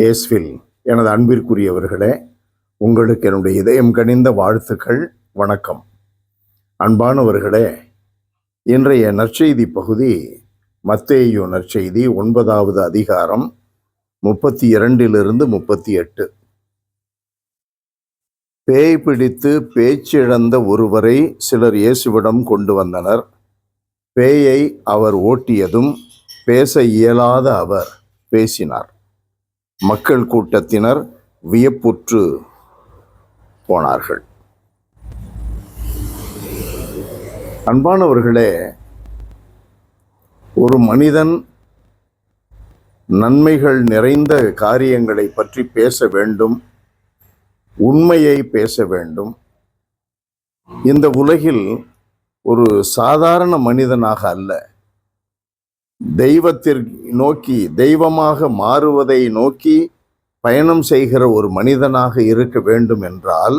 இயேசுவில் எனது அன்பிற்குரியவர்களே, உங்களுக்கு என்னுடைய இதயம் கனிந்த வாழ்த்துக்கள், வணக்கம். அன்பானவர்களே, இன்றைய நற்செய்தி பகுதி மத்தேயு நற்செய்தி 9வது அதிகாரம் 32 38. பேய் பிடித்து பேச்சிழந்த ஒருவரை சிலர் இயேசுவிடம் கொண்டு வந்தனர். பேயை அவர் ஓட்டியதும் பேச இயலாத அவர் பேசினார். மக்கள் கூட்டத்தினர் வியப்புற்று போனார்கள். அன்பானவர்களே, ஒரு மனிதன் நன்மைகள் நிறைந்த காரியங்களை பற்றி பேச வேண்டும், உண்மையை பேச வேண்டும். இந்த உலகில் ஒரு சாதாரண மனிதனாக அல்ல, தெய்வத்தை நோக்கி, தெய்வமாக மாறுவதை நோக்கி பயணம் செய்கிற ஒரு மனிதனாக இருக்க வேண்டும் என்றால்,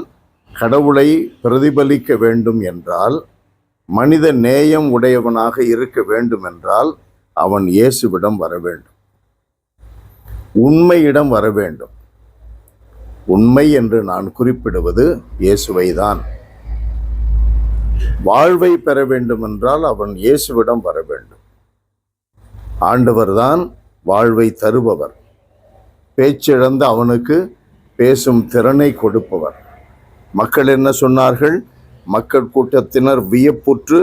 கடவுளை பிரதிபலிக்க வேண்டும் என்றால், மனித நேயம் உடையவனாக இருக்க வேண்டும் என்றால் அவன் இயேசுவிடம் வர வேண்டும், உண்மையிடம் வர வேண்டும். உண்மை என்று நான் குறிப்பிடுவது இயேசுவை தான். வாழ்வை பெற வேண்டும் என்றால் அவன் இயேசுவிடம் வர வேண்டும். ஆண்டவர்தான் வாழ்வை தருபவர். பேச்சிழந்த அவனுக்கு பேசும் திறனை கொடுப்பவர். மக்கள் என்ன சொன்னார்கள்? மக்கள் கூட்டத்தினர் வியப்புற்று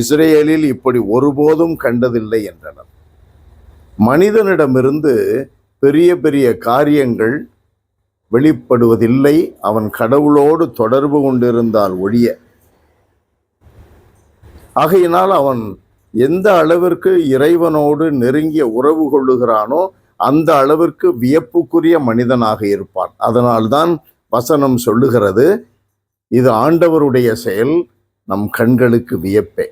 இஸ்ரேலில் இப்படி ஒருபோதும் கண்டதில்லை என்றனர். மனிதனிடமிருந்து பெரிய பெரிய காரியங்கள் வெளிப்படுவதில்லை, அவன் கடவுளோடு தொடர்பு கொண்டிருந்தால் ஒழிய. ஆகையினால் அவன் எந்த அளவிற்கு இறைவனோடு நெருங்கிய உறவு கொள்ளுகிறானோ அந்த அளவிற்கு வியப்புக்குரிய மனிதனாக இருப்பான். அதனால்தான் வசனம் சொல்லுகிறது, இது ஆண்டவருடைய செயல், நம் கண்களுக்கு வியப்பே.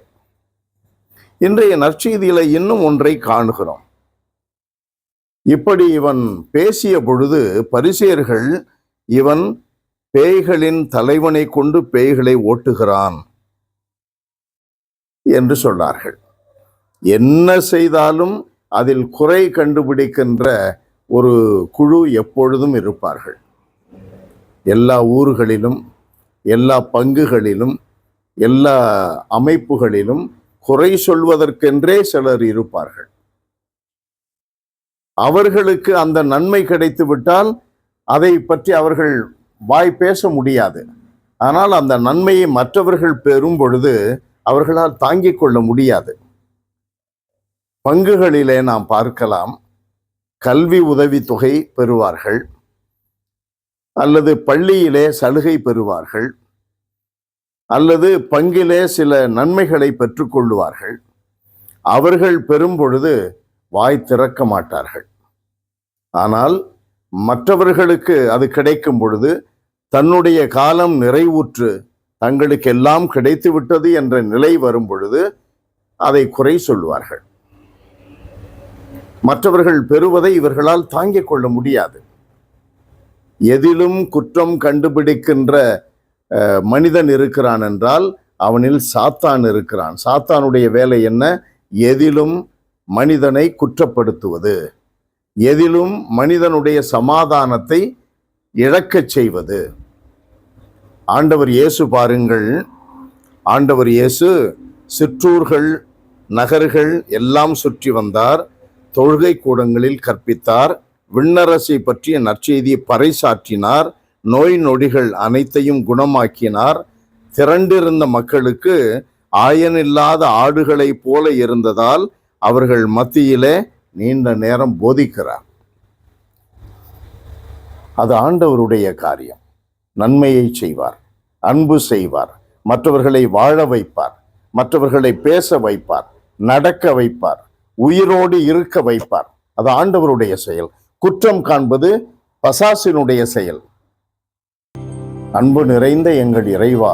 இன்றைய நற்செய்தியில இன்னும் ஒன்றை காணுகிறோம். இப்படி இவன் பேசிய பொழுது பரிசேயர்கள், இவன் பேய்களின் தலைவனை கொண்டு பேய்களை ஓட்டுகிறான் என்று சொன்னார்கள். என்ன செய்தாலும் அதில் குறை கண்டுபிடிக்கின்ற ஒரு குழு எப்பொழுதும் இருப்பார்கள். எல்லா ஊர்களிலும், எல்லா பங்குகளிலும், எல்லா அமைப்புகளிலும் குறை சொல்வதற்கென்றே சிலர் இருப்பார்கள். அவர்களுக்கு அந்த நன்மை கிடைத்து விட்டால் அதை பற்றி அவர்கள் வாய் பேச முடியாது. ஆனால் அந்த நன்மையை மற்றவர்கள் பெறும் பொழுது அவர்களால் தாங்கிக் கொள்ள முடியாது. பங்குகளிலே நாம் பார்க்கலாம், கல்வி உதவி தொகை பெறுவார்கள், அல்லது பள்ளியிலே சலுகை பெறுவார்கள், அல்லது பங்கிலே சில நன்மைகளை பெற்றுக்கொள்வார்கள். அவர்கள் பெறும் பொழுது வாய் திறக்க மாட்டார்கள். ஆனால் மற்றவர்களுக்கு அது கிடைக்கும் பொழுது தன்னுடைய காலம் நிறைவுற்று தங்களுக்கு எல்லாம் கிடைத்து விட்டது என்ற நிலை வரும் பொழுது அதை குறை சொல்வார்கள். மற்றவர்கள் பெறுவதை இவர்களால் தாங்கிக் கொள்ள முடியாது. எதிலும் குற்றம் கண்டுபிடிக்கின்ற மனிதன் இருக்கிறான் என்றால் அவனில் சாத்தான் இருக்கிறான். சாத்தானுடைய வேலை என்ன? எதிலும் மனிதனை குற்றப்படுத்துவது, எதிலும் மனிதனுடைய சமாதானத்தை இழக்கச் செய்வது. ஆண்டவர் இயேசு பாருங்கள், ஆண்டவர் இயேசு சிற்றூர்கள், நகர்கள் எல்லாம் சுற்றி வந்தார், தொழுகை கூடங்களில் கற்பித்தார், விண்ணரசை பற்றிய நற்செய்தியை பறைசாற்றினார், நோய் நொடிகள் அனைத்தையும் குணமாக்கினார். திரண்டிருந்த மக்களுக்கு ஆயனில்லாத ஆடுகளை போல இருந்ததால் அவர்கள் மத்தியிலே நீண்ட நேரம் போதிக்கிறார். அது ஆண்டவருடைய காரியம். நன்மையை செய்வார், அன்பு செய்வார், மற்றவர்களை வாழ வைப்பார், மற்றவர்களை பேச வைப்பார், நடக்க வைப்பார், உயிரோடு இருக்க வைப்பார். அது ஆண்டவருடைய செயல். குற்றம் காண்பது பசாசினுடைய செயல். அன்பு நிறைந்த எங்கள் இறைவா,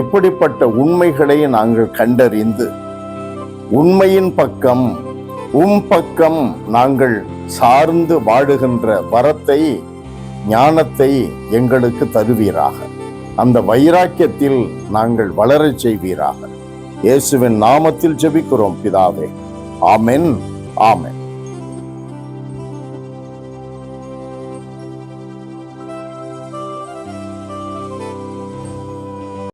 இப்படிப்பட்ட உண்மைகளை நாங்கள் கண்டறிந்து உண்மையின் பக்கம், பக்கம் நாங்கள் சார்ந்து வாழுகின்ற வரத்தை, ஞானத்தை எங்களுக்கு தருவீராக. அந்த வைராக்கியத்தில் நாங்கள் வளரச் செய்வீராக. இயேசுவின் நாமத்தில் ஜெபிக்கிறோம் பிதாவே. ஆமென், ஆமென்.